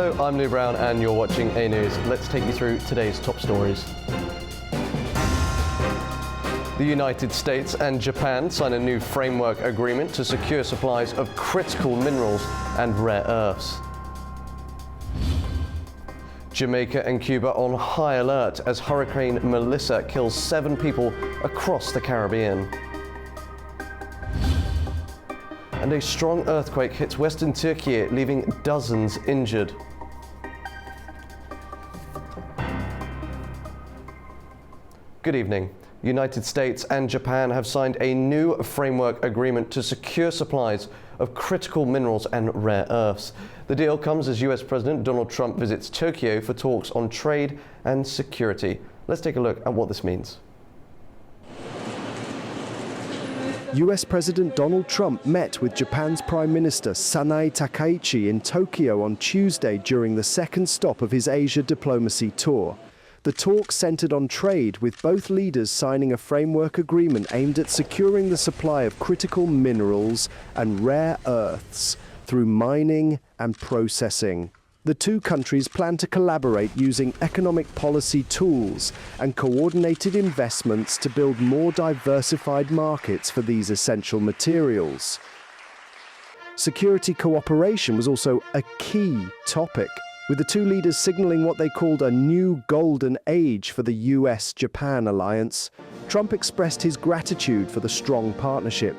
Hello, I'm Lou Brown and you're watching A News. Let's take you through today's top stories. The United States and Japan sign a new framework agreement to secure supplies of critical minerals and rare earths. Jamaica and Cuba on high alert as Hurricane Melissa kills 7 people across the Caribbean. And a strong earthquake hits western Türkiye, leaving dozens injured. Good evening. United States and Japan have signed a new framework agreement to secure supplies of critical minerals and rare earths. The deal comes as U.S. President Donald Trump visits Tokyo for talks on trade and security. Let's take a look at what this means. U.S. President Donald Trump met with Japan's Prime Minister Sanae Takaichi in Tokyo on Tuesday during the second stop of his Asia diplomacy tour. The talk centered on trade, with both leaders signing a framework agreement aimed at securing the supply of critical minerals and rare earths through mining and processing. The two countries plan to collaborate using economic policy tools and coordinated investments to build more diversified markets for these essential materials. Security cooperation was also a key topic, with the two leaders signaling what they called a new golden age for the U.S. Japan alliance. Trump expressed his gratitude for the strong partnership.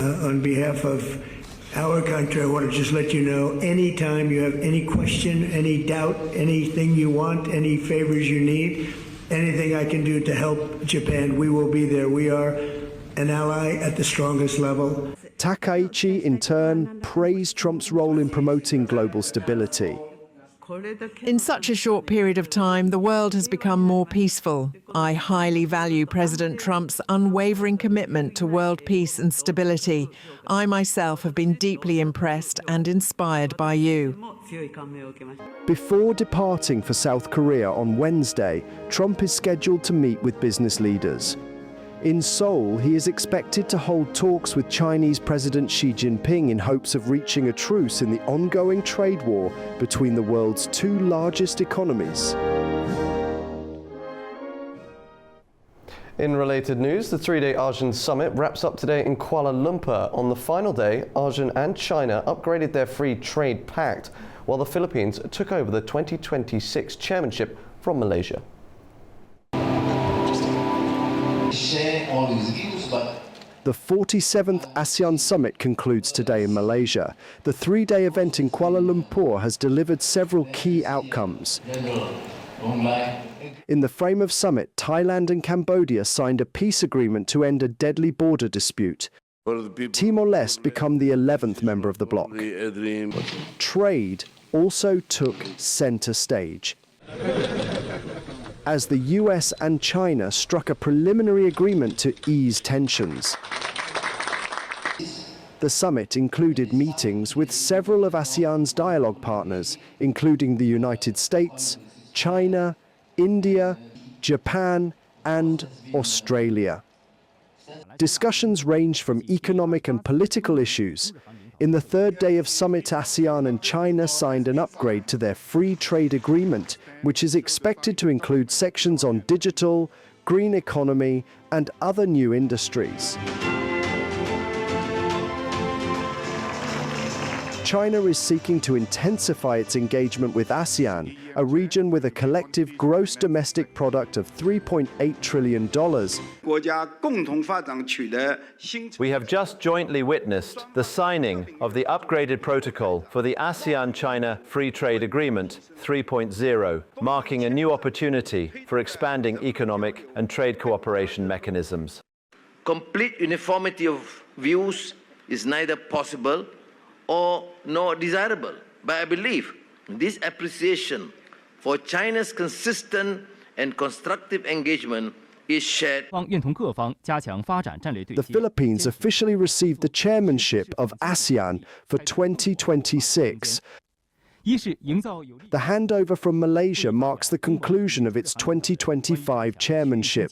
On behalf of our country, I want to just let you know, anytime you have any question, any doubt, anything you want, any favors you need, anything I can do to help Japan, we will be there. We are an ally at the strongest level. Takaichi, in turn, praised Trump's role in promoting global stability. In such a short period of time, the world has become more peaceful. I highly value President Trump's unwavering commitment to world peace and stability. I myself have been deeply impressed and inspired by you. Before departing for South Korea on Wednesday, Trump is scheduled to meet with business leaders. In Seoul, he is expected to hold talks with Chinese President Xi Jinping in hopes of reaching a truce in the ongoing trade war between the world's two largest economies. In related news, the 3-day ASEAN summit wraps up today in Kuala Lumpur. On the final day, ASEAN and China upgraded their free trade pact, while the Philippines took over the 2026 chairmanship from Malaysia. The 47th ASEAN Summit concludes today in Malaysia. The 3-day event in Kuala Lumpur has delivered several key outcomes. In the frame of summit, Thailand and Cambodia signed a peace agreement to end a deadly border dispute. Timor-Leste become the 11th member of the bloc. Trade also took center stage, as the US and China struck a preliminary agreement to ease tensions. The summit included meetings with several of ASEAN's dialogue partners, including the United States, China, India, Japan, and Australia. Discussions ranged from economic and political issues. In the third day of summit, ASEAN and China signed an upgrade to their free trade agreement, which is expected to include sections on digital, green economy, and other new industries. China is seeking to intensify its engagement with ASEAN, a region with a collective gross domestic product of $3.8 trillion. We have just jointly witnessed the signing of the upgraded protocol for the ASEAN-China Free Trade Agreement 3.0, marking a new opportunity for expanding economic and trade cooperation mechanisms. Complete uniformity of views is neither possible or nor desirable, but I believe this appreciation for China's consistent and constructive engagement is shared. The Philippines officially received the chairmanship of ASEAN for 2026. The handover from Malaysia marks the conclusion of its 2025 chairmanship.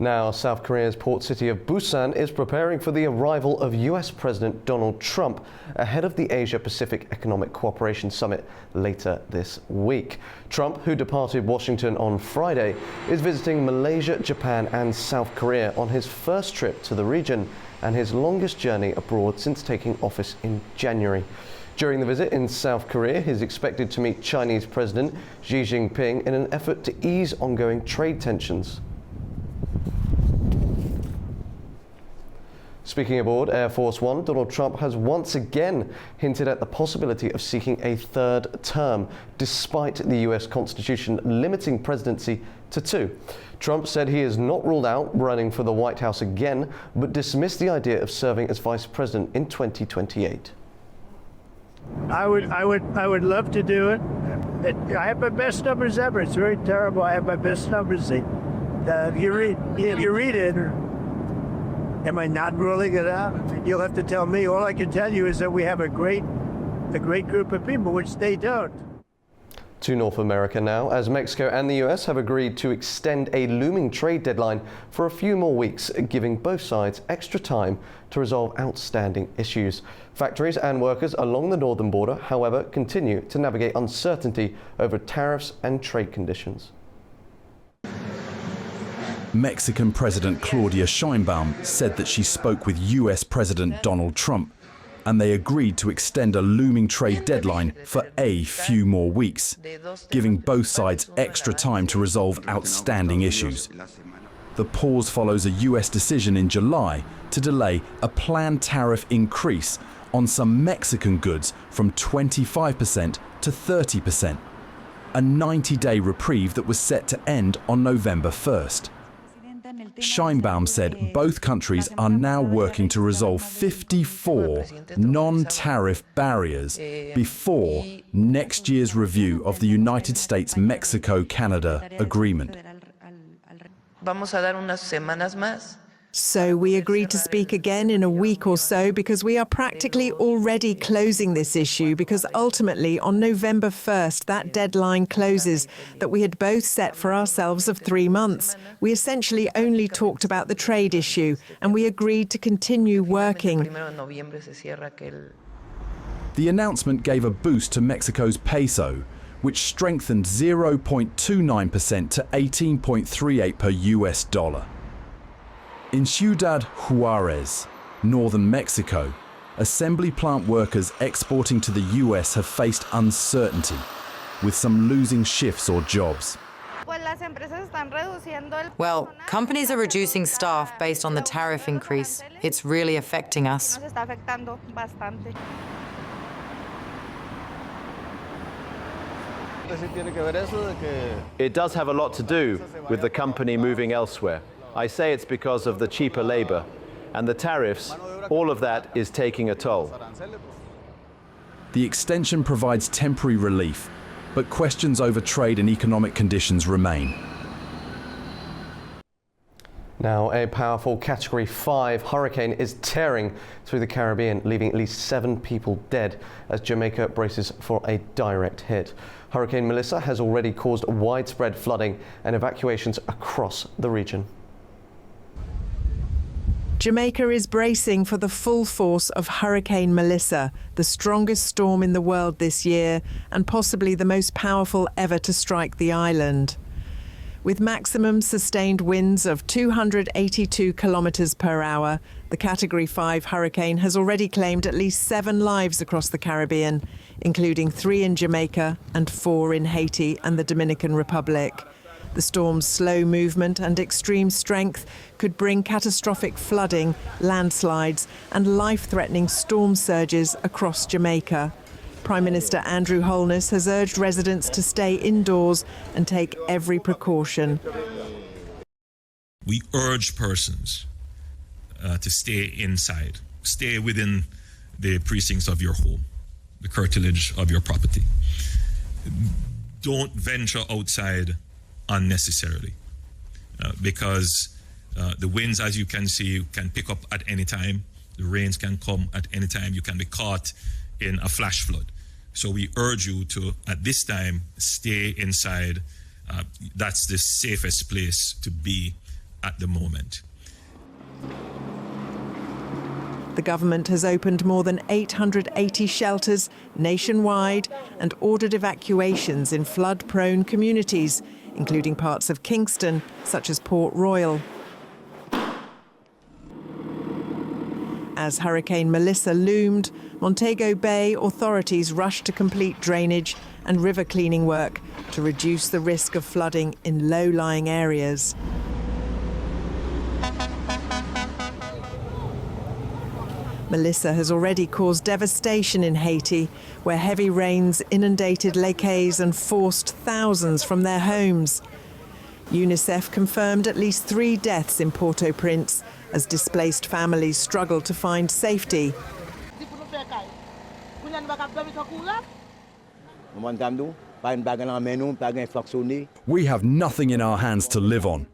Now, South Korea's port city of Busan is preparing for the arrival of U.S. President Donald Trump ahead of the Asia-Pacific Economic Cooperation Summit later this week. Trump, who departed Washington on Friday, is visiting Malaysia, Japan and South Korea on his first trip to the region and his longest journey abroad since taking office in January. During the visit in South Korea, he is expected to meet Chinese President Xi Jinping in an effort to ease ongoing trade tensions. Speaking aboard Air Force One, Donald Trump has once again hinted at the possibility of seeking a third term, despite the US Constitution limiting presidency to 2. Trump said he is not ruled out running for the White House again, but dismissed the idea of serving as vice president in 2028. I would love to do it. I have my best numbers ever. It's very terrible. I have my best numbers. You read it. Am I not ruling it out? You'll have to tell me. All I can tell you is that we have a great group of people, which they don't. To North America now, as Mexico and the US have agreed to extend a looming trade deadline for a few more weeks, giving both sides extra time to resolve outstanding issues. Factories and workers along the northern border, however, continue to navigate uncertainty over tariffs and trade conditions. Mexican President Claudia Sheinbaum said that she spoke with US President Donald Trump and they agreed to extend a looming trade deadline for a few more weeks, giving both sides extra time to resolve outstanding issues. The pause follows a US decision in July to delay a planned tariff increase on some Mexican goods from 25% to 30%, a 90-day reprieve that was set to end on November 1st. Sheinbaum said both countries are now working to resolve 54 non-tariff barriers before next year's review of the United States-Mexico-Canada agreement. So we agreed to speak again in a week or so because we are practically already closing this issue, because ultimately on November 1st that deadline closes that we had both set for ourselves of 3 months. We essentially only talked about the trade issue and we agreed to continue working. The announcement gave a boost to Mexico's peso, which strengthened 0.29% to 18.38 per US dollar. In Ciudad Juarez, northern Mexico, assembly plant workers exporting to the US have faced uncertainty, with some losing shifts or jobs. Well, companies are reducing staff based on the tariff increase. It's really affecting us. It does have a lot to do with the company moving elsewhere. I say it's because of the cheaper labor, and the tariffs, all of that is taking a toll. The extension provides temporary relief, but questions over trade and economic conditions remain. Now, a powerful Category 5 hurricane is tearing through the Caribbean, leaving at least 7 people dead as Jamaica braces for a direct hit. Hurricane Melissa has already caused widespread flooding and evacuations across the region. Jamaica is bracing for the full force of Hurricane Melissa, the strongest storm in the world this year and possibly the most powerful ever to strike the island. With maximum sustained winds of 282 kilometres per hour, the Category 5 hurricane has already claimed at least 7 lives across the Caribbean, including 3 in Jamaica and 4 in Haiti and the Dominican Republic. The storm's slow movement and extreme strength could bring catastrophic flooding, landslides and life-threatening storm surges across Jamaica. Prime Minister Andrew Holness has urged residents to stay indoors and take every precaution. We urge persons to stay inside, stay within the precincts of your home, the curtilage of your property. Don't venture outside unnecessarily, because the winds, as you can see, can pick up at any time. The rains can come at any time. You can be caught in a flash flood. So we urge you to, at this time, stay inside. That's the safest place to be at the moment. The government has opened more than 880 shelters nationwide and ordered evacuations in flood-prone communities, including parts of Kingston, such as Port Royal. As Hurricane Melissa loomed, Montego Bay authorities rushed to complete drainage and river cleaning work to reduce the risk of flooding in low-lying areas. Melissa has already caused devastation in Haiti, where heavy rains inundated Lake Hayes and forced thousands from their homes. UNICEF confirmed at least 3 deaths in Port-au-Prince as displaced families struggle to find safety. We have nothing in our hands to live on.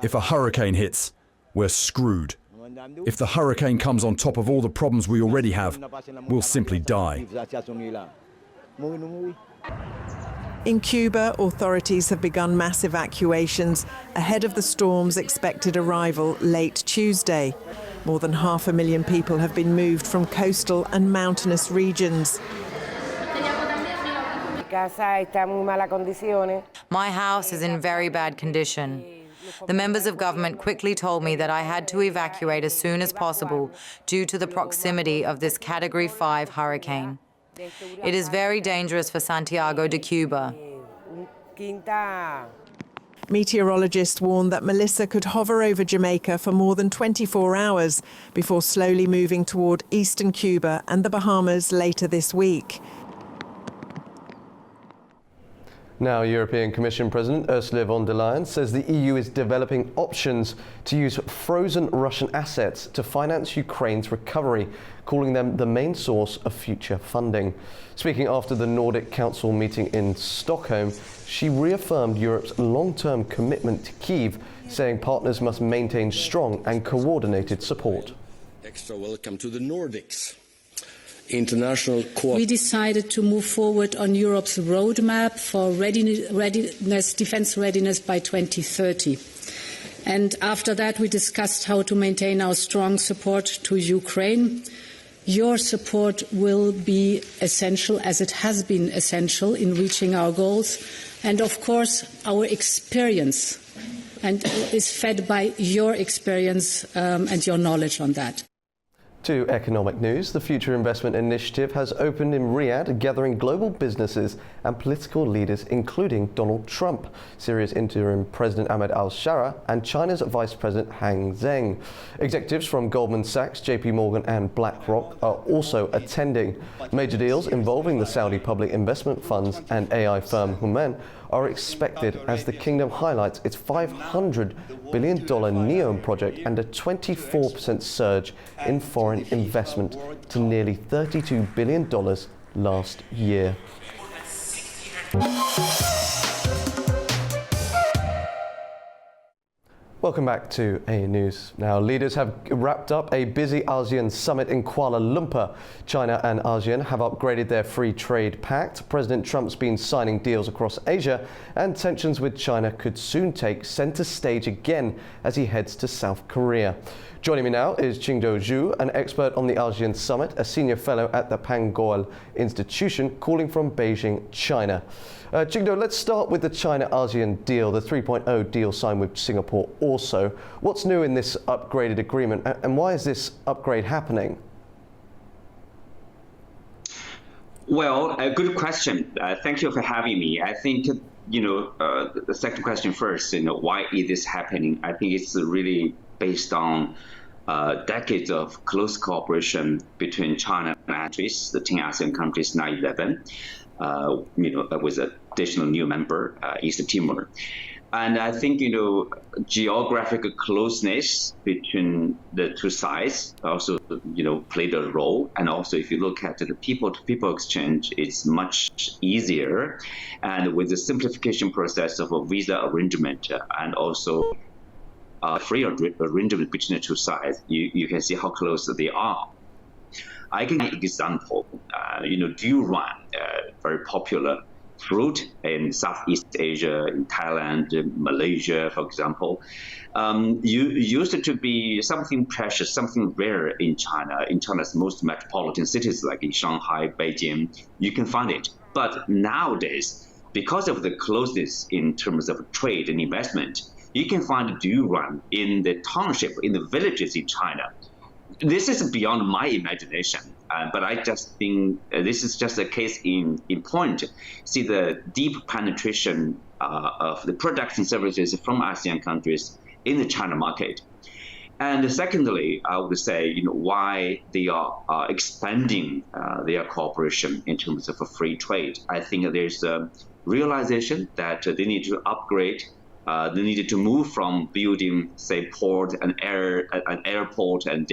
If a hurricane hits, we're screwed. If the hurricane comes on top of all the problems we already have, we'll simply die. In Cuba, authorities have begun mass evacuations ahead of the storm's expected arrival late Tuesday. More than 500,000 people have been moved from coastal and mountainous regions. My house is in very bad condition. The members of government quickly told me that I had to evacuate as soon as possible due to the proximity of this Category 5 hurricane. It is very dangerous for Santiago de Cuba. Meteorologists warned that Melissa could hover over Jamaica for more than 24 hours before slowly moving toward eastern Cuba and the Bahamas later this week. Now, European Commission President Ursula von der Leyen says the EU is developing options to use frozen Russian assets to finance Ukraine's recovery, calling them the main source of future funding. Speaking after the Nordic Council meeting in Stockholm, she reaffirmed Europe's long-term commitment to Kyiv, saying partners must maintain strong and coordinated support. Extra welcome to the Nordics. We decided to move forward on Europe's roadmap for defence readiness by 2030. And after that, we discussed how to maintain our strong support to Ukraine. Your support will be essential, as it has been essential in reaching our goals. And of course, our experience is fed by your experience and your knowledge on that. To economic news, the Future Investment Initiative has opened in Riyadh, gathering global businesses and political leaders, including Donald Trump, Syria's interim President Ahmed al-Shara, and China's Vice President Hang Zheng. Executives from Goldman Sachs, JP Morgan and BlackRock are also attending. Major deals involving the Saudi public investment funds and AI firm Human are expected as the kingdom highlights its $500 billion NEOM project and a 24% surge in foreign investment to nearly $32 billion last year. Welcome back to A News. Now, leaders have wrapped up a busy ASEAN summit in Kuala Lumpur. China and ASEAN have upgraded their free trade pact. President Trump's been signing deals across Asia, and tensions with China could soon take center stage again as he heads to South Korea. Joining me now is Qingdo Zhu, an expert on the ASEAN summit, a senior fellow at the Pangoil Institution, calling from Beijing, China. Qingdo, let's start with the China-ASEAN deal, the 3.0 deal signed with Singapore also. What's new in this upgraded agreement, and why is this upgrade happening? Well, a good question. Thank you for having me. I think, the second question first, why is this happening? I think it's really based on decades of close cooperation between China and countries, the 10 ASEAN countries, 9/11. With an additional new member, East Timor. And I think, geographic closeness between the two sides also, played a role. And also, if you look at the people-to-people exchange, it's much easier. And with the simplification process of a visa arrangement and also free arrangement between the two sides, you can see how close they are. I can give an example. Dual Run, very popular fruit in Southeast Asia, in Thailand, Malaysia, for example, used to be something precious, something rare in China, in China's most metropolitan cities like in Shanghai, Beijing. You can find it. But nowadays, because of the closeness in terms of trade and investment, you can find durian in the township, in the villages in China. This is beyond my imagination, but I just think this is just a case in point. See the deep penetration of the products and services from ASEAN countries in the China market. And secondly, I would say, why they are expanding their cooperation in terms of a free trade. I think there's a realization that they need to upgrade. They needed to move from building, say, port and airport and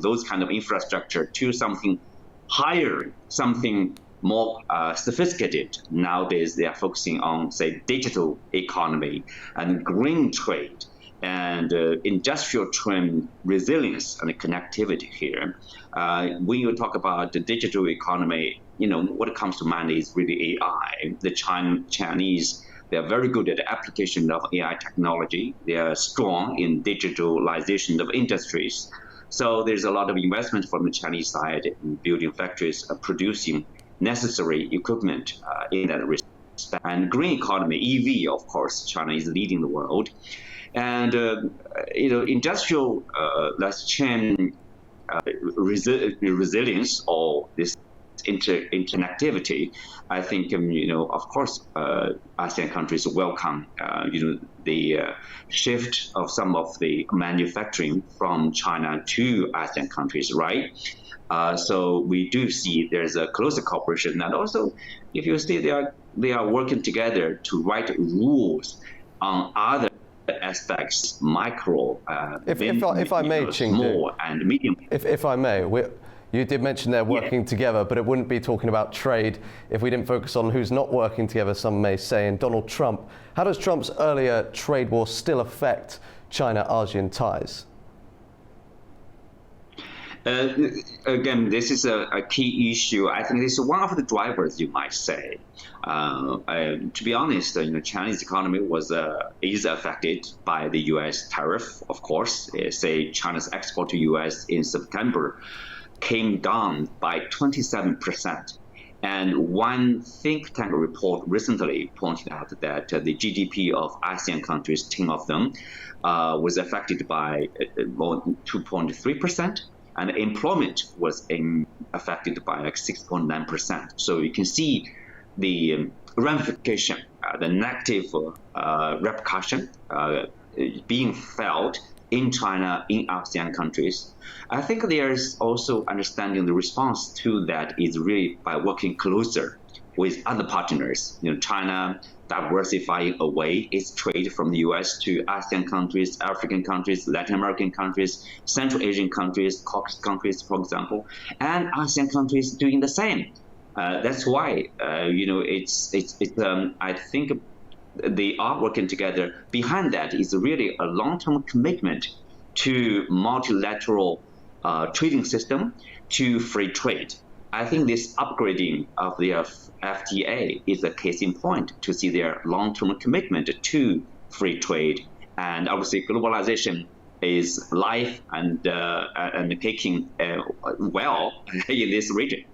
those kind of infrastructure to something higher, something more sophisticated. Nowadays, they are focusing on, say, digital economy and green trade and industrial trend resilience and connectivity here. When you talk about the digital economy, what comes to mind is really AI. The Chinese, they are very good at the application of AI technology. They are strong in digitalization of industries. So there's a lot of investment from the Chinese side in building factories, producing necessary equipment in that respect. And green economy, EV, of course, China is leading the world. And, industrial chain resilience or this interconnectivity, I think, of course, ASEAN countries welcome, the shift of some of the manufacturing from China to ASEAN countries, right? So we do see there's a closer cooperation. And also, if you see they are working together to write rules on other aspects, micro, if I may, small and medium. If I may, you did mention they're working together, but it wouldn't be talking about trade if we didn't focus on who's not working together, some may say, and Donald Trump. How does Trump's earlier trade war still affect China-ASEAN ties? Again, this is a key issue. I think this is one of the drivers, you might say. To be honest, Chinese economy is affected by the U.S. tariff. Of course, say China's export to U.S. in September came down by 27%. And one think tank report recently pointed out that the GDP of ASEAN countries, 10 of them, was affected by more than 2.3%. And employment was affected by like 6.9%. So you can see the ramification, the negative repercussion being felt in China, in ASEAN countries. I think there's also understanding the response to that is really by working closer with other partners. China diversifying away its trade from the U.S. to ASEAN countries, African countries, Latin American countries, Central Asian countries, Caucasus countries, for example, and ASEAN countries doing the same. That's why, I think they are working together. Behind that is really a long-term commitment to multilateral trading system, to free trade. I think this upgrading of the FTA is a case in point to see their long-term commitment to free trade. And obviously, globalization is life and taking well in this region.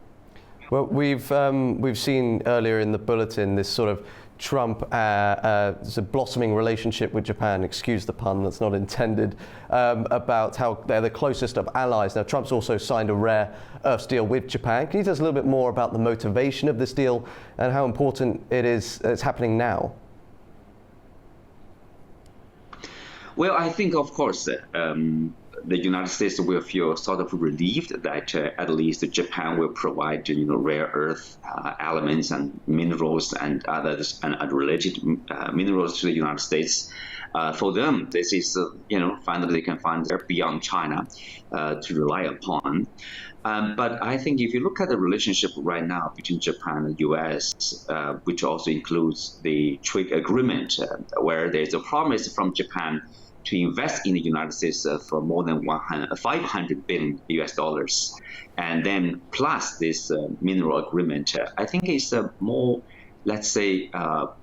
Well, we've seen earlier in the bulletin this sort of Trump a blossoming relationship with Japan, excuse the pun, that's not intended, about how they're the closest of allies. Now, Trump's also signed a rare earths deal with Japan. Can you tell us a little bit more about the motivation of this deal and how important it is it's happening now? Well, I think, of course, the United States will feel sort of relieved that at least Japan will provide, rare earth elements and minerals and others and related minerals to the United States. For them, this is, finally they can find beyond China to rely upon. But I think if you look at the relationship right now between Japan and the U.S., which also includes the trade agreement, where there's a promise from Japan to invest in the United States for more than $500 billion US, and then plus this mineral agreement, I think it's more let's say,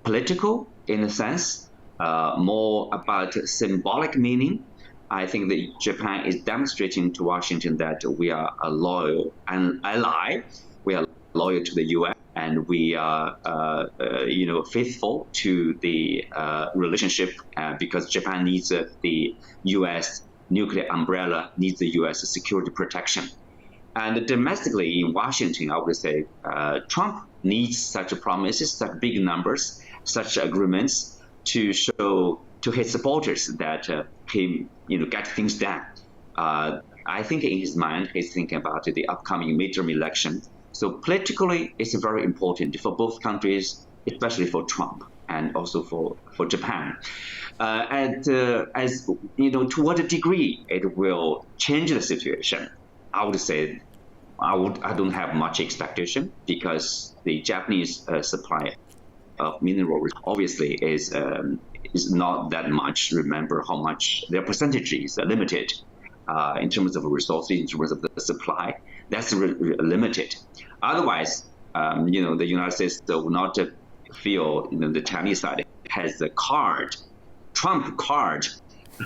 political in a sense, more about symbolic meaning. I think that Japan is demonstrating to Washington that we are a loyal ally. We are loyal to the U.S. and we are, faithful to the relationship because Japan needs the U.S. nuclear umbrella, needs the U.S. security protection. And domestically in Washington, I would say Trump needs such promises, such big numbers, such agreements to show to his supporters that he, get things done. I think in his mind, he's thinking about the upcoming midterm election. So politically, it's very important for both countries, especially for Trump and also for Japan. As to what degree it will change the situation, I would say I don't have much expectation because the Japanese supply of minerals obviously is not that much. Remember how much their percentage is limited in terms of resources, in terms of the supply. That's limited. Otherwise, the United States will not feel the Chinese side has the Trump card,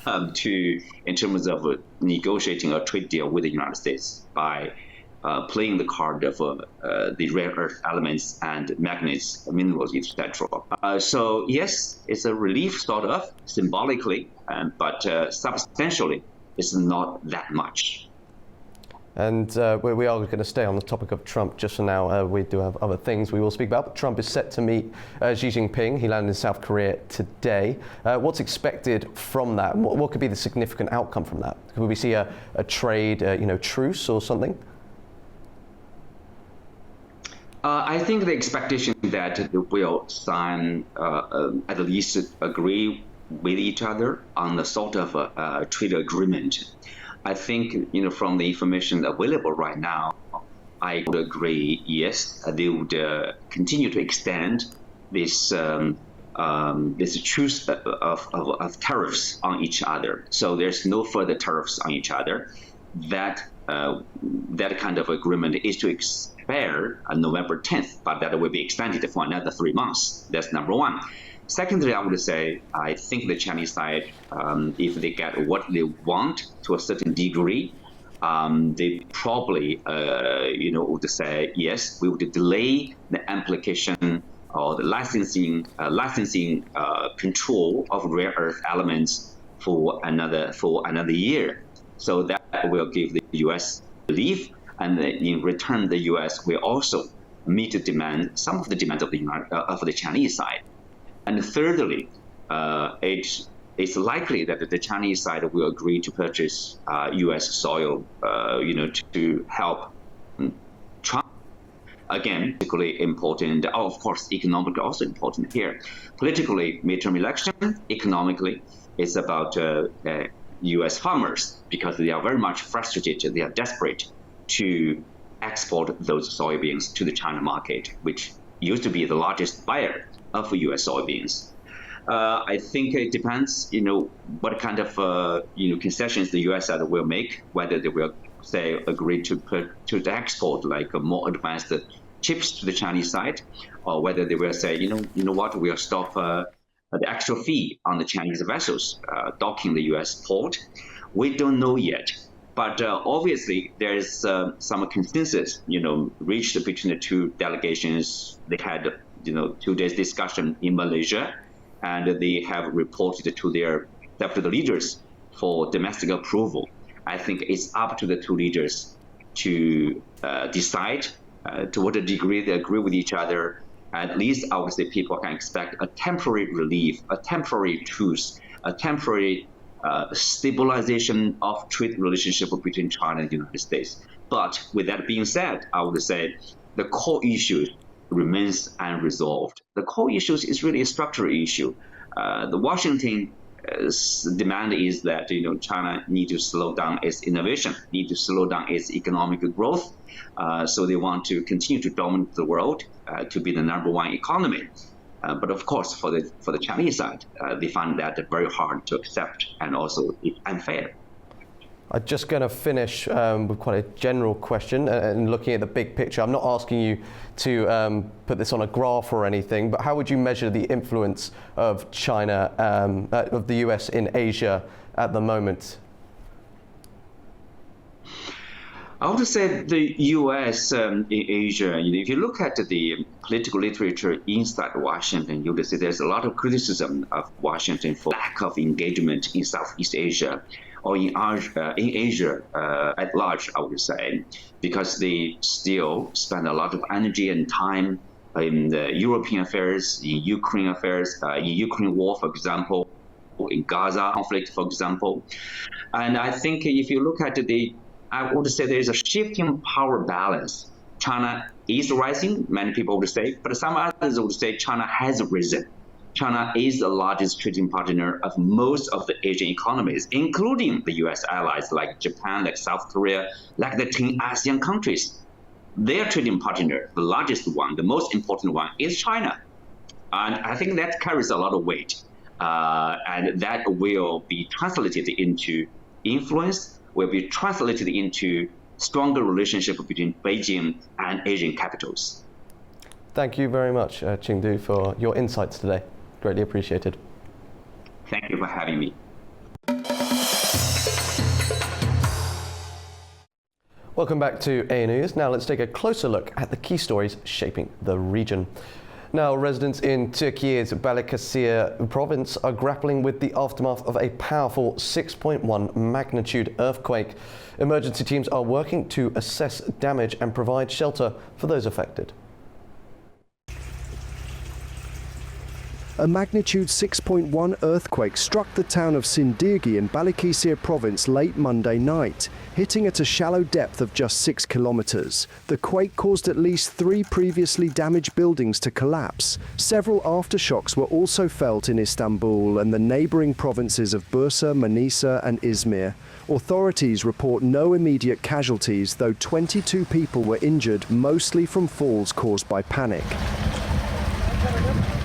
in terms of negotiating a trade deal with the United States by playing the card of the rare earth elements and magnets, minerals, etc. So yes, it's a relief sort of symbolically, but substantially, it's not that much. And we are going to stay on the topic of Trump just for now. We do have other things we will speak about. But Trump is set to meet Xi Jinping. He landed in South Korea today. What's expected from that? What could be the significant outcome from that? Could we see a trade, truce or something? I think the expectation that they will sign, at least agree with each other on the sort of a trade agreement. I think, from the information available right now, I would agree, yes, they would continue to extend this truce of tariffs on each other. So there's no further tariffs on each other. That kind of agreement is to expire on November 10th, but that will be extended for another 3 months. That's number one. Secondly, I would say, I think the Chinese side, if they get what they want to a certain degree, they probably, would say, yes, we would delay the application or the licensing control of rare earth elements for another year. So that will give the U.S. relief, and in return, the U.S. will also meet some of the demands of the Chinese side. And thirdly, it's likely that the Chinese side will agree to purchase U.S. soil, to help Trump. Again, politically important. Of course, economically also important here. Politically, midterm election. Economically, it's about U.S. farmers because they are very much frustrated. They are desperate to export those soybeans to the China market, which used to be the largest buyer of U.S. soybeans. I think it depends, what kind of, concessions the U.S. side will make, whether they will, say, agree to export like more advanced chips to the Chinese side, or whether they will say, you know what, we'll stop the extra fee on the Chinese vessels docking the U.S. port. We don't know yet. But obviously, there is some consensus, reached between the two delegations. They had 2 days discussion in Malaysia, and they have reported to their separate leaders for domestic approval. I think it's up to the two leaders to decide to what degree they agree with each other. At least, I would say, people can expect a temporary relief, a temporary truce, a temporary stabilization of trade relationship between China and the United States. But with that being said, I would say the core issues remains unresolved. The core issues is really a structural issue. The Washington demand is that China need to slow down its innovation, need to slow down its economic growth. So they want to continue to dominate the world, to be the #1 economy. But of course, for the Chinese side, they find that very hard to accept, and also it's unfair. I'm just going to finish with quite a general question and looking at the big picture. I'm not asking you to put this on a graph or anything, but how would you measure the influence of China, of the US in Asia at the moment? I would say the U.S. In Asia, if you look at the political literature inside Washington, you will see there's a lot of criticism of Washington for lack of engagement in Southeast Asia or in Asia at large, I would say, because they still spend a lot of energy and time in the European affairs, in Ukraine affairs, in Ukraine war, for example, in Gaza conflict, for example. And I think if you look at I would say there is a shifting power balance. China is rising, many people would say, but some others would say China has risen. China is the largest trading partner of most of the Asian economies, including the US allies like Japan, like South Korea, like the 10 ASEAN countries. Their trading partner, the largest one, the most important one, is China. And I think that carries a lot of weight. And that will be translated into influence, will be translated into stronger relationship between Beijing and Asian capitals. Thank you very much, Qingdu, for your insights today. Greatly appreciated. Thank you for having me. Welcome back to A News. Now let's take a closer look at the key stories shaping the region. Now, residents in Türkiye's Balıkesir province are grappling with the aftermath of a powerful 6.1 magnitude earthquake. Emergency teams are working to assess damage and provide shelter for those affected. A magnitude 6.1 earthquake struck the town of Sindirgi in Balıkesir province late Monday night, hitting at a shallow depth of just 6 kilometers. The quake caused at least 3 previously damaged buildings to collapse. Several aftershocks were also felt in Istanbul and the neighboring provinces of Bursa, Manisa and Izmir. Authorities report no immediate casualties, though 22 people were injured, mostly from falls caused by panic.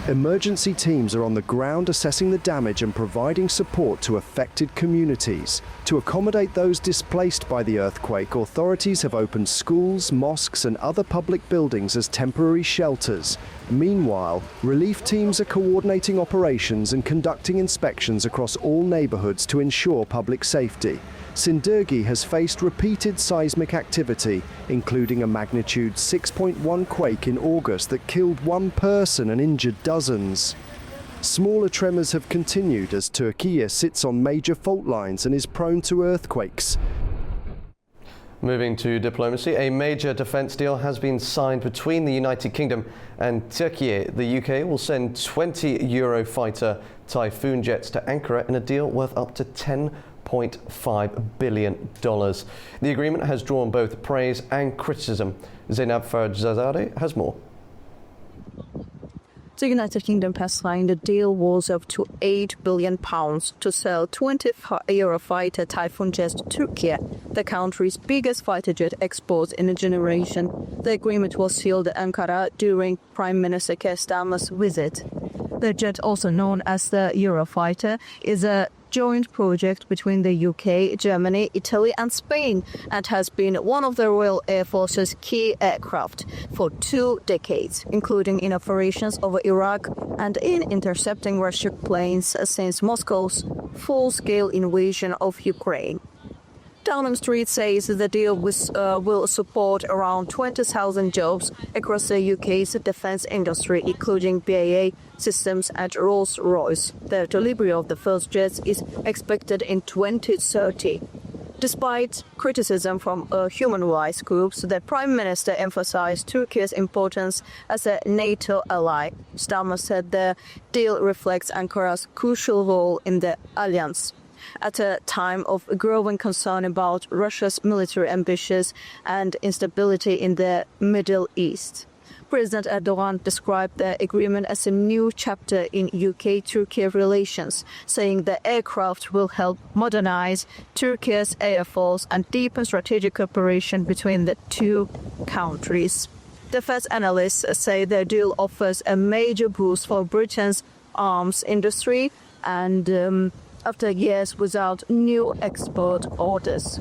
Emergency teams are on the ground assessing the damage and providing support to affected communities. To accommodate those displaced by the earthquake, authorities have opened schools, mosques and other public buildings as temporary shelters. Meanwhile, relief teams are coordinating operations and conducting inspections across all neighborhoods to ensure public safety. Sindirgi has faced repeated seismic activity, including a magnitude 6.1 quake in August that killed 1 person and injured dozens. Smaller tremors have continued as Türkiye sits on major fault lines and is prone to earthquakes. Moving to diplomacy, a major defence deal has been signed between the United Kingdom and Türkiye. The UK will send 20 Eurofighter Typhoon jets to Ankara in a deal worth up to $10.5 billion. The agreement has drawn both praise and criticism. Zainab Farjazadeh has more. The United Kingdom has signed a deal worth up to £8 billion to sell 20 Eurofighter Typhoon jets to Turkey, the country's biggest fighter jet export in a generation. The agreement was sealed at Ankara during Prime Minister Keir Starmer's visit. The jet, also known as the Eurofighter, is a joint project between the UK, Germany, Italy and Spain, and has been one of the Royal Air Force's key aircraft for 2 decades, including in operations over Iraq and in intercepting Russian planes since Moscow's full-scale invasion of Ukraine. Downing Street says the deal will support around 20,000 jobs across the UK's defence industry, including BAE Systems and Rolls-Royce. The delivery of the first jets is expected in 2030. Despite criticism from human rights groups, the Prime Minister emphasized Turkey's importance as a NATO ally. Starmer said the deal reflects Ankara's crucial role in the alliance. At a time of growing concern about Russia's military ambitions and instability in the Middle East, President Erdogan described the agreement as a new chapter in UK-Turkey relations, saying the aircraft will help modernize Turkey's air force and deepen strategic cooperation between the 2 countries. Defense analysts say the deal offers a major boost for Britain's arms industry and after years without new export orders.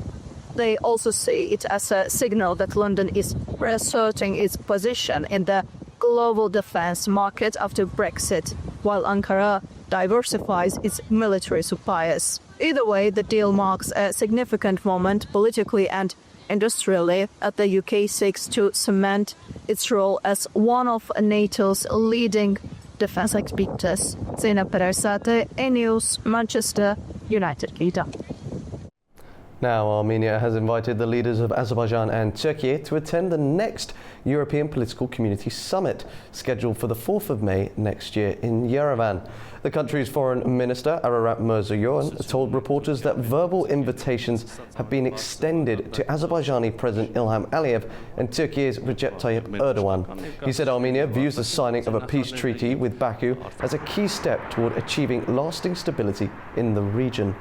They also see it as a signal that London is reasserting its position in the global defense market after Brexit, while Ankara diversifies its military suppliers. Either way, the deal marks a significant moment politically and industrially as the UK seeks to cement its role as one of NATO's leading defense exporters. Zeynep Perersate, A-News, Manchester, United Kingdom. Now, Armenia has invited the leaders of Azerbaijan and Turkey to attend the next European Political Community Summit, scheduled for the 4th of May next year in Yerevan. The country's Foreign Minister, Ararat Mirzoyan, told reporters that verbal invitations have been extended to Azerbaijani President Ilham Aliyev and Turkey's Recep Tayyip Erdogan. He said Armenia views the signing of a peace treaty with Baku as a key step toward achieving lasting stability in the region.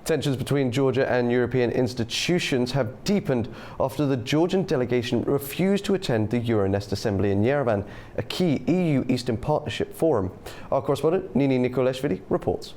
Tensions between Georgia and European institutions have deepened after the Georgian delegation refused to attend the Euronest Assembly in Yerevan, a key EU Eastern Partnership forum. Our correspondent Nini Nikolashvili reports.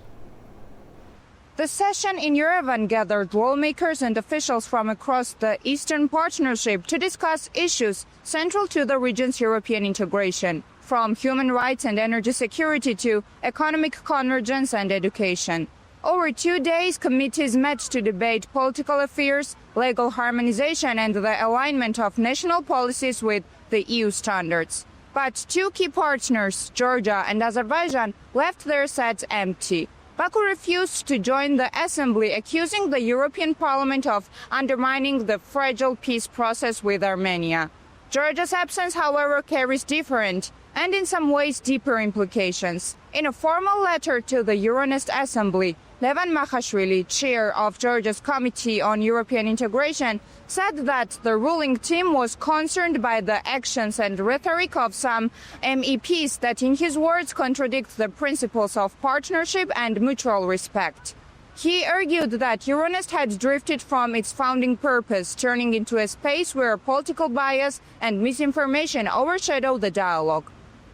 The session in Yerevan gathered lawmakers and officials from across the Eastern Partnership to discuss issues central to the region's European integration, from human rights and energy security to economic convergence and education. Over 2 days, committees met to debate political affairs, legal harmonization and the alignment of national policies with the EU standards. But two key partners, Georgia and Azerbaijan, left their seats empty. Baku refused to join the assembly, accusing the European Parliament of undermining the fragile peace process with Armenia. Georgia's absence, however, carries different and in some ways deeper implications. In a formal letter to the Euronest Assembly, Levan Mahashvili, chair of Georgia's Committee on European Integration, said that the ruling team was concerned by the actions and rhetoric of some MEPs that, in his words, contradict the principles of partnership and mutual respect. He argued that Euronest had drifted from its founding purpose, turning into a space where political bias and misinformation overshadow the dialogue.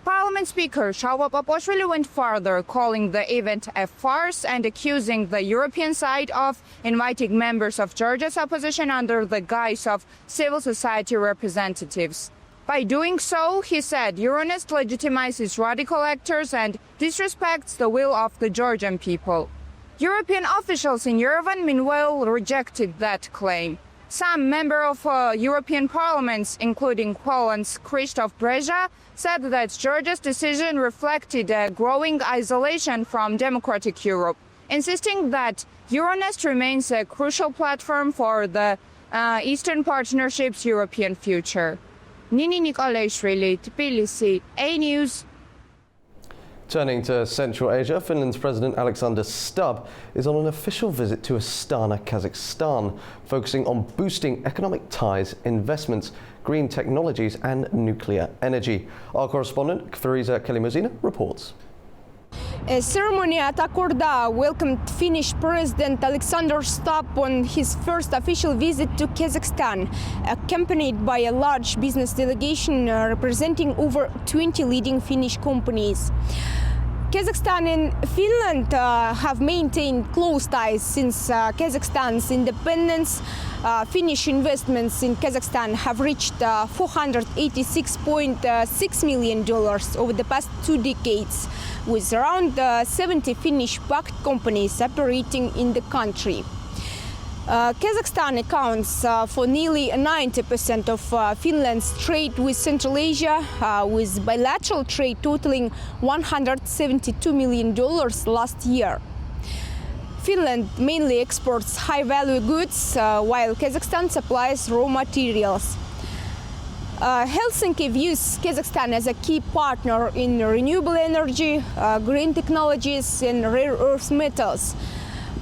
Parliament Speaker Shalva Paposhvili went further, calling the event a farce and accusing the European side of inviting members of Georgia's opposition under the guise of civil society representatives. By doing so, he said, Euronest legitimizes radical actors and disrespects the will of the Georgian people. European officials in Yerevan, meanwhile, rejected that claim. Some members of European parliaments, including Poland's Krzysztof Brejza, said that Georgia's decision reflected a growing isolation from democratic Europe, insisting that Euronest remains a crucial platform for the Eastern Partnership's European future. Nini Nikolashvili, Tbilisi, A-News. Turning to Central Asia, Finland's President Alexander Stubb is on an official visit to Astana, Kazakhstan, focusing on boosting economic ties, investments, green technologies and nuclear energy. Our correspondent, Fariza Kalimuzina, reports. A ceremony at Akorda welcomed Finnish President Alexander Stubb on his first official visit to Kazakhstan, accompanied by a large business delegation representing over 20 leading Finnish companies. Kazakhstan and Finland have maintained close ties since Kazakhstan's independence. Finnish investments in Kazakhstan have reached $486.6 million over the past 2 decades, with around 70 Finnish-backed companies operating in the country. Kazakhstan accounts for nearly 90% of Finland's trade with Central Asia, with bilateral trade totaling $172 million last year. Finland mainly exports high-value goods, while Kazakhstan supplies raw materials. Helsinki views Kazakhstan as a key partner in renewable energy, green technologies and rare earth metals.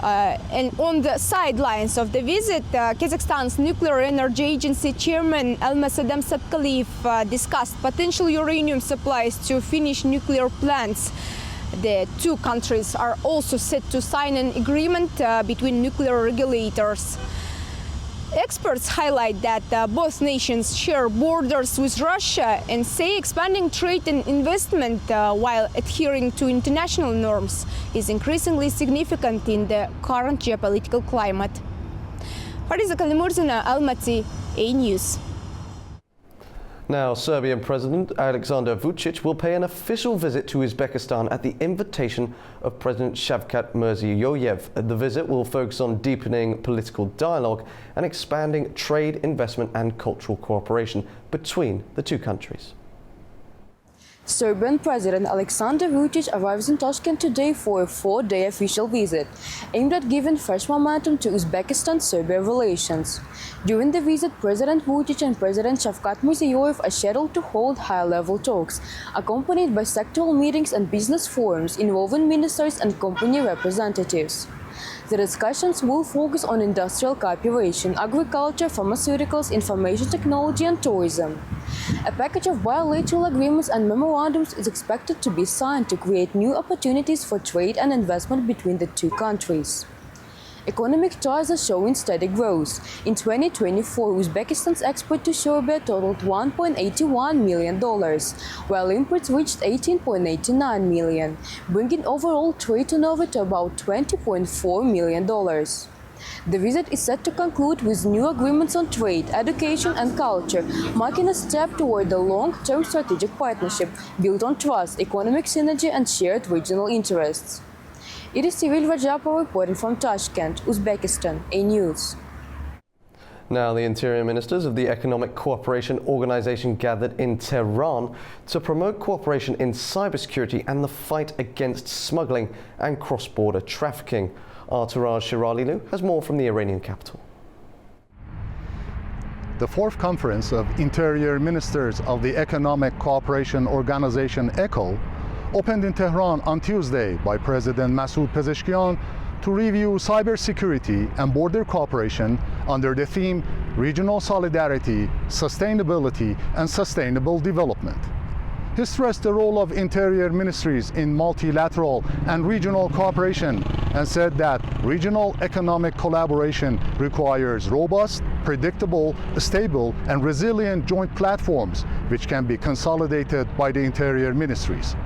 And on the sidelines of the visit, Kazakhstan's Nuclear Energy Agency Chairman Almasadam Satkaliyev discussed potential uranium supplies to Finnish nuclear plants. The two countries are also set to sign an agreement between nuclear regulators. Experts highlight that both nations share borders with Russia and say expanding trade and investment while adhering to international norms is increasingly significant in the current geopolitical climate. Fariza Kalimurzina, Almaty, A News. Now, Serbian President Alexander Vučić will pay an official visit to Uzbekistan at the invitation of President Shavkat Mirziyoyev. The visit will focus on deepening political dialogue and expanding trade, investment and cultural cooperation between the two countries. Serbian President Alexander Vučić arrives in Tashkent today for a 4-day official visit, aimed at giving fresh momentum to Uzbekistan-Serbia relations. During the visit, President Vučić and President Shavkat Mirziyoyev are scheduled to hold high-level talks, accompanied by sectoral meetings and business forums involving ministers and company representatives. The discussions will focus on industrial cooperation, agriculture, pharmaceuticals, information technology and tourism. A package of bilateral agreements and memorandums is expected to be signed to create new opportunities for trade and investment between the two countries. Economic ties are showing steady growth. In 2024, Uzbekistan's export to Serbia totaled $1.81 million, while imports reached $18.89 million, bringing overall trade turnover to about $20.4 million. The visit is set to conclude with new agreements on trade, education and culture, marking a step toward the long-term strategic partnership built on trust, economic synergy and shared regional interests. It is Civil Rajapov reporting from Tashkent, Uzbekistan, A News. Now, the interior ministers of the Economic Cooperation Organization gathered in Tehran to promote cooperation in cybersecurity and the fight against smuggling and cross-border trafficking. Our Turaj Shiralilu has more from the Iranian capital. The fourth conference of Interior Ministers of the Economic Cooperation Organization, ECO, opened in Tehran on Tuesday by President Masoud Pezeshkian to review cybersecurity and border cooperation under the theme Regional Solidarity, Sustainability and Sustainable Development. He stressed the role of interior ministries in multilateral and regional cooperation and said that regional economic collaboration requires robust, predictable, stable and resilient joint platforms which can be consolidated by the interior ministries.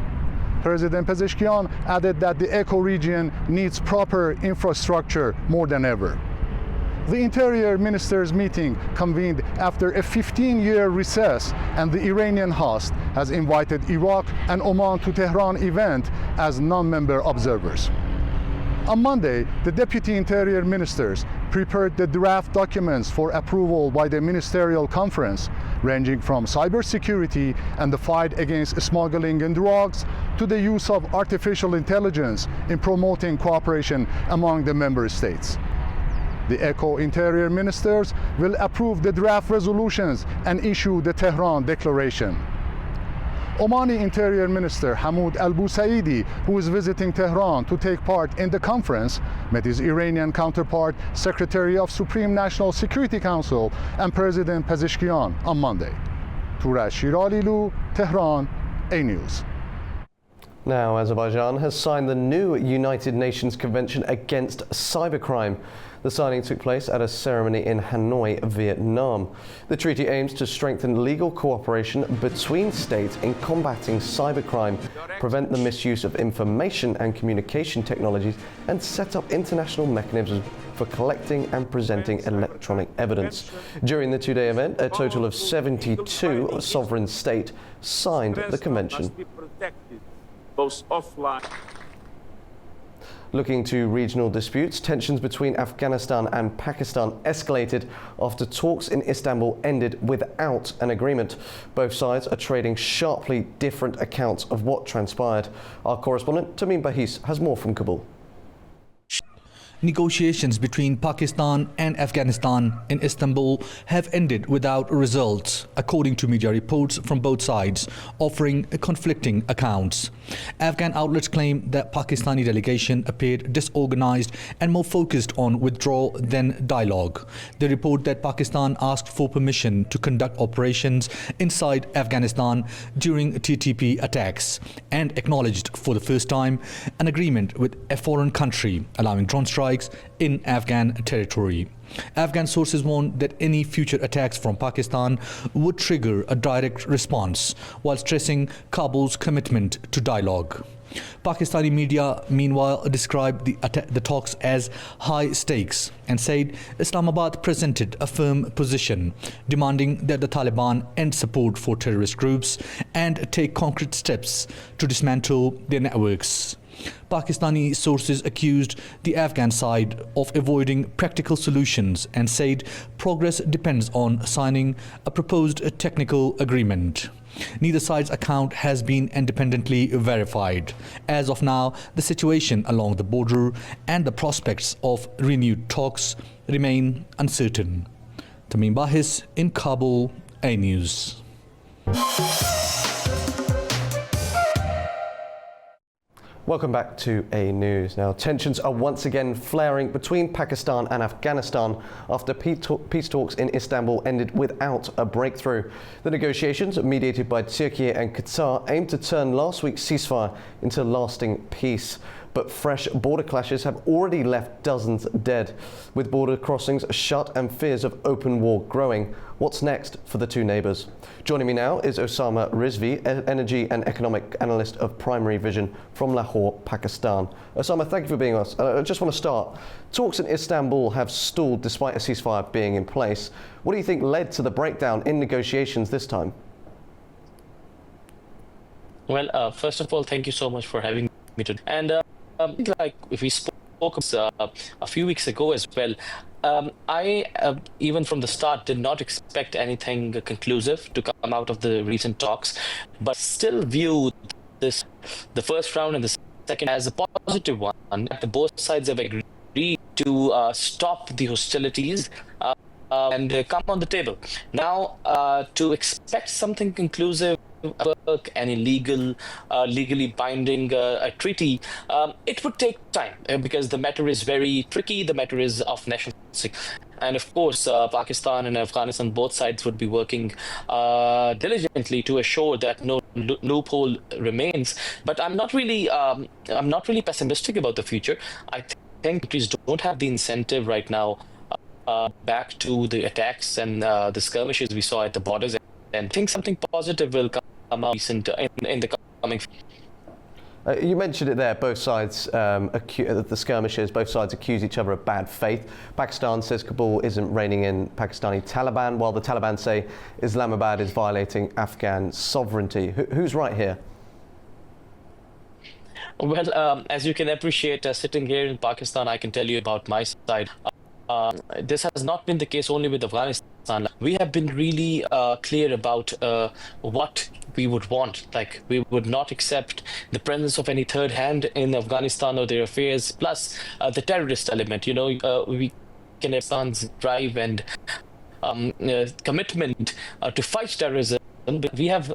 President Pezeshkian added that the ECO region needs proper infrastructure more than ever. The Interior Ministers' meeting convened after a 15-year recess, and the Iranian host has invited Iraq and Oman to Tehran event as non-member observers. On Monday, the Deputy Interior Ministers prepared the draft documents for approval by the Ministerial Conference, ranging from cybersecurity and the fight against smuggling and drugs to the use of artificial intelligence in promoting cooperation among the member states. The ECO Interior Ministers will approve the draft resolutions and issue the Tehran Declaration. Omani Interior Minister Hamoud Al-Busaidi, who is visiting Tehran to take part in the conference, met his Iranian counterpart, Secretary of Supreme National Security Council and President Pezeshkian on Monday. Turaj Shiralilu, Tehran, A News. Now, Azerbaijan has signed the new United Nations Convention Against Cybercrime. The signing took place at a ceremony in Hanoi, Vietnam. The treaty aims to strengthen legal cooperation between states in combating cybercrime, prevent the misuse of information and communication technologies, and set up international mechanisms for collecting and presenting electronic evidence. During the two-day event, a total of 72 sovereign states signed the convention. Looking to regional disputes, tensions between Afghanistan and Pakistan escalated after talks in Istanbul ended without an agreement. Both sides are trading sharply different accounts of what transpired. Our correspondent Tamim Bahis has more from Kabul. Negotiations between Pakistan and Afghanistan in Istanbul have ended without results, according to media reports from both sides, offering conflicting accounts. Afghan outlets claim that Pakistani delegation appeared disorganized and more focused on withdrawal than dialogue. They report that Pakistan asked for permission to conduct operations inside Afghanistan during TTP attacks and acknowledged for the first time an agreement with a foreign country allowing drone strikes strikes in Afghan territory. Afghan sources warned that any future attacks from Pakistan would trigger a direct response, while stressing Kabul's commitment to dialogue. Pakistani media, meanwhile, described the talks as high stakes and said Islamabad presented a firm position, demanding that the Taliban end support for terrorist groups and take concrete steps to dismantle their networks. Pakistani sources accused the Afghan side of avoiding practical solutions and said progress depends on signing a proposed technical agreement. Neither side's account has been independently verified. As of now, the situation along the border and the prospects of renewed talks remain uncertain. Tamim Bahis in Kabul, A News. Welcome back to A News. Now, tensions are once again flaring between Pakistan and Afghanistan after peace talks in Istanbul ended without a breakthrough. The negotiations, mediated by Türkiye and Qatar, aimed to turn last week's ceasefire into lasting peace. But fresh border clashes have already left dozens dead, with border crossings shut and fears of open war growing. What's next for the two neighbours? Joining me now is Osama Rizvi, energy and economic analyst of Primary Vision from Lahore, Pakistan. Osama, thank you for being with us. I just want to start. Talks in Istanbul have stalled despite a ceasefire being in place. What do you think led to the breakdown in negotiations this time? Well, first of all, thank you so much for having me today. And like if we spoke a few weeks ago as well, I even from the start did not expect anything conclusive to come out of the recent talks, but still view the first round and the second as a positive one. Both sides have agreed to stop the hostilities and come on the table. Now, to expect something conclusive, any legally binding a treaty, it would take time because the matter is very tricky. The matter is of national security. And of course, Pakistan and Afghanistan, both sides would be working diligently to assure that no loophole remains. But I'm not really pessimistic about the future. I think countries don't have the incentive right now back to the attacks and the skirmishes we saw at the borders. And I think something positive will come out in the coming. You mentioned it there, both sides, the skirmishes, both sides accuse each other of bad faith. Pakistan says Kabul isn't reining in Pakistani Taliban, while the Taliban say Islamabad is violating Afghan sovereignty. Who's right here? Well, as you can appreciate, sitting here in Pakistan, I can tell you about my side. This has not been the case only with Afghanistan. We have been really clear about what we would want. Like, we would not accept the presence of any third hand in Afghanistan or their affairs, plus the terrorist element. You know, we can have Pakistan's drive and commitment to fight terrorism. We have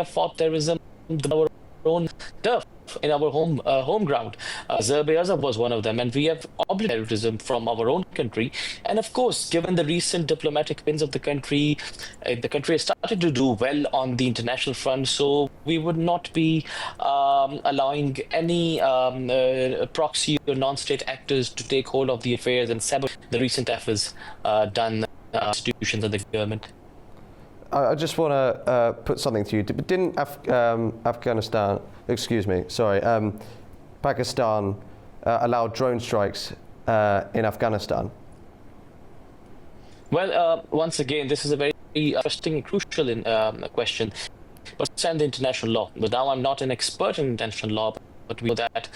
fought terrorism on our own turf, in our home ground. Azerbaijan was one of them, and we have obliged terrorism from our own country. And of course, given the recent diplomatic wins of the country has started to do well on the international front, so we would not be allowing any proxy or non-state actors to take hold of the affairs and sabotage the recent efforts done institutions of the government. I just want to put something to you. Didn't Pakistan allow drone strikes in Afghanistan? Well, once again, this is a very interesting and crucial question. But the international law. But now I'm not an expert in international law, but we know that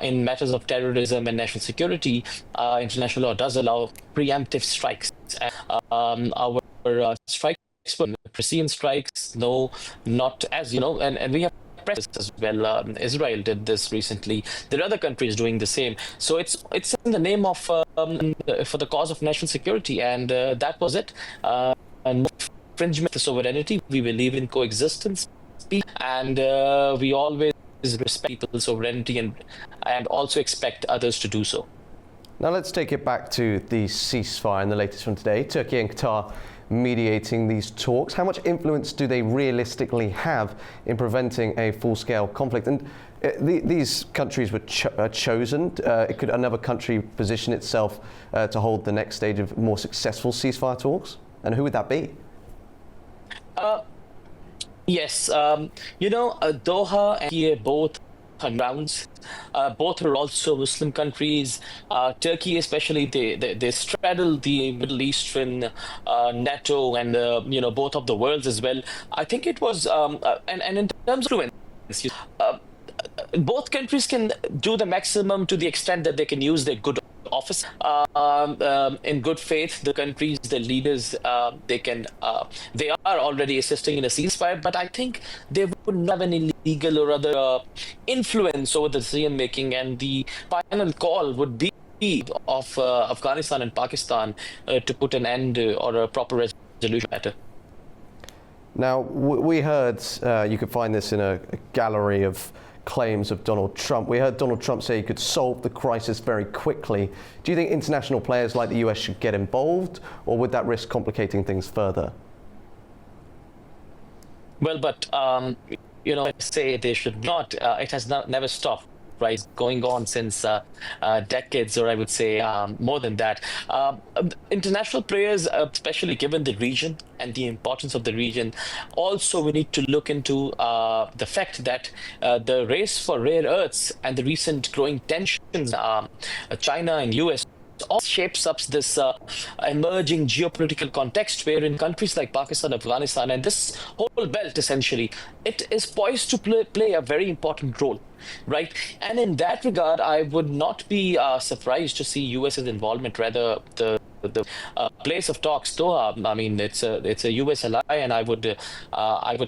in matters of terrorism and national security, international law does allow preemptive strikes. Our strikes, precision strikes, no, not as you know, and we have press as well. Israel did this recently. There are other countries doing the same. So it's in the name of for the cause of national security, and that was it. And infringement of the sovereignty. We believe in coexistence, and we always respect people's sovereignty and also expect others to do so. Now let's take it back to the ceasefire and the latest from today. Turkey and Qatar mediating these talks. How much influence do they realistically have in preventing a full-scale conflict? And These countries were chosen. Could another country position itself to hold the next stage of more successful ceasefire talks? And who would that be? Yes, Doha and Turkey both rounds. Both are also Muslim countries. Turkey, especially, they straddle the Middle Eastern NATO and both of the worlds as well. I think it was and in terms of influence, both countries can do the maximum to the extent that they can use their good office in good faith. The countries, the leaders, they are already assisting in a ceasefire, but I think they would not have any legal or other influence over the decision making, and the final call would be of Afghanistan and Pakistan to put an end or a proper resolution matter. Now, we heard, you could find this in a gallery of claims of Donald Trump. We heard Donald Trump say he could solve the crisis very quickly. Do you think international players like the US should get involved, or would that risk complicating things further? Well, but I say they should not. It has never stopped. Right, going on since decades, or I would say more than that. International players, especially given the region and the importance of the region, also we need to look into the fact that the race for rare earths and the recent growing tensions, China and US, all shapes up this emerging geopolitical context wherein countries like Pakistan, Afghanistan, and this whole belt, essentially, it is poised to play a very important role. Right, and in that regard, I would not be surprised to see US's involvement. Rather, the place of talks, Doha. I mean, it's a US ally, and I would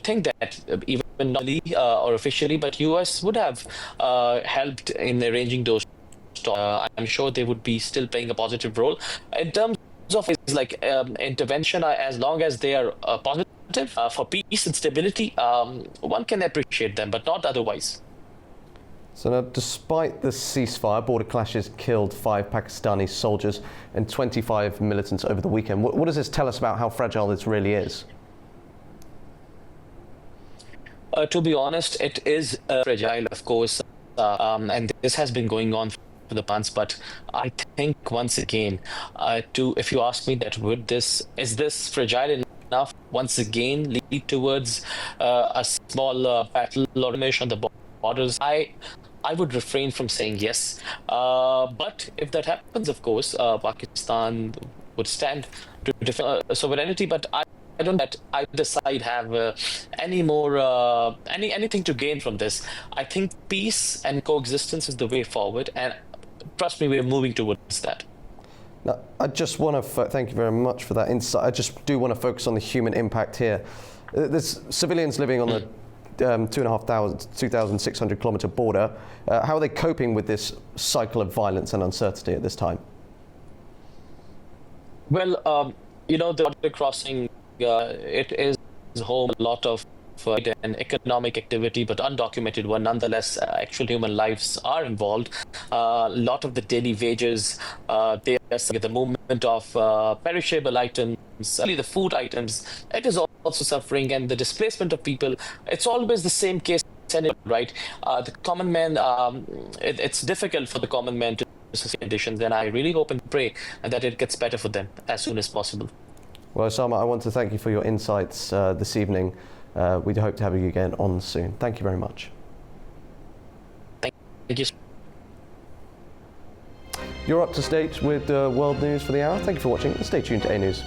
think that even not or officially, but US would have helped in arranging those talks. I'm sure they would be still playing a positive role in terms of intervention, as long as they are positive for peace and stability. One can appreciate them, but not otherwise. So now, despite the ceasefire, border clashes killed 5 Pakistani soldiers and 25 militants over the weekend. What does this tell us about how fragile this really is? To be honest, it is fragile, of course, and this has been going on for the months. But I think once again, if you ask me that, is this fragile enough once again lead towards a small battle or on the borders? I would refrain from saying yes, but if that happens, of course, Pakistan would stand to defend sovereignty. But I don't think that either side have anything to gain from this. I think peace and coexistence is the way forward, and trust me, we are moving towards that. Now, I just want to thank you very much for that insight. I just do want to focus on the human impact here. There's civilians living on the 2,600 kilometre border. How are they coping with this cycle of violence and uncertainty at this time? Well, the border crossing, it is home a lot of an economic activity, but undocumented one. Nonetheless, actual human lives are involved. A lot of the daily wages, there's the movement of perishable items, the food items, it is also suffering, and the displacement of people. It's always the same case, right? The common man, it's difficult for the common man to sustain conditions, and I really hope and pray that it gets better for them as soon as possible. Well, Osama, I want to thank you for your insights this evening. We hope to have you again on soon. Thank you very much. Thank you. You're up to date with world news for the hour. Thank you for watching. Stay tuned to A News.